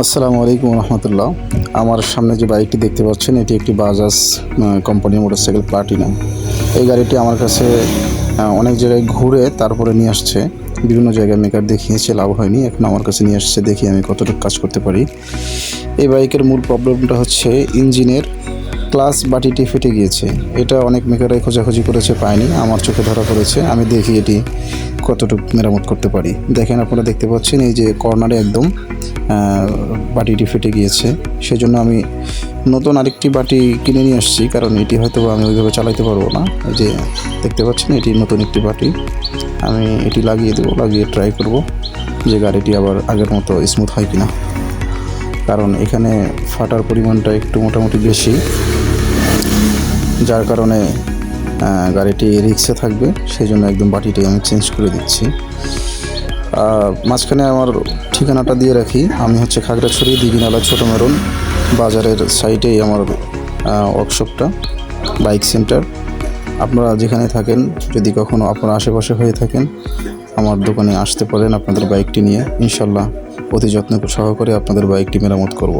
আসসালামু আলাইকুম রহমতুল্লাহ। আমার সামনে যে বাইকটি দেখতে পাচ্ছেন এটি একটি বাজাজ কোম্পানির মোটরসাইকেল প্লাটিনা। এই গাড়িটি আমার কাছে অনেক জায়গায় ঘুরে তারপরে নিয়ে আসছে, বিভিন্ন জায়গায় মেকার দেখিয়েছে, লাভ হয়নি। এখন আমার কাছে নিয়ে আসছে, দেখি আমি কতটুকু কাজ করতে পারি। এই বাইকের মূল প্রবলেমটা হচ্ছে ইঞ্জিনের ক্লাচ বাটিটি ফেটে গিয়েছে। এটা অনেক মেকারে খোঁজাখুঁজি করেছে, পায়নি। আমার চোখে ধরা পড়েছে, আমি দেখি এটি কতটুকু মেরামত করতে পারি। দেখেন, আপনারা দেখতে পাচ্ছেন এই যে কর্নারে একদম বাটিটি ফেটে গিয়েছে। সেজন্য আমি নতুন আরেকটি বাটি কিনে নিয়ে আসছি, কারণ এটি হয়তো আমি ওইভাবে চালাতে পারবো না। এই যে দেখতে পাচ্ছেন, এটি নতুন একটি বাটি। আমি এটি লাগিয়ে দেবো, লাগিয়ে ট্রাই করব যে গাড়িটি আবার আগের মতো স্মুথ হয় কিনা, কারণ এখানে ফাটার পরিমাণটা একটু মোটামুটি বেশি, যার কারণে গাড়িটি রিক্সে থাকবে। সেই জন্য একদম বাটিটি আমি চেঞ্জ করে দিচ্ছি। মাঝখানে আমার ঠিকানাটা দিয়ে রাখি, আমি হচ্ছে খাগড়াছড়ি দিঘিনালা ছোট মেরুন বাজারের সাইডেই আমার ওয়ার্কশপটা, বাইক সেন্টার। আপনারা যেখানে থাকেন, যদি কখনও আপনারা আশেপাশে হয়ে থাকেন, আমার দোকানে আসতে পারেন আপনাদের বাইকটি নিয়ে। ইনশাল্লাহ অতি যত্ন সহকারে আপনাদের বাইকটি মেরামত করব।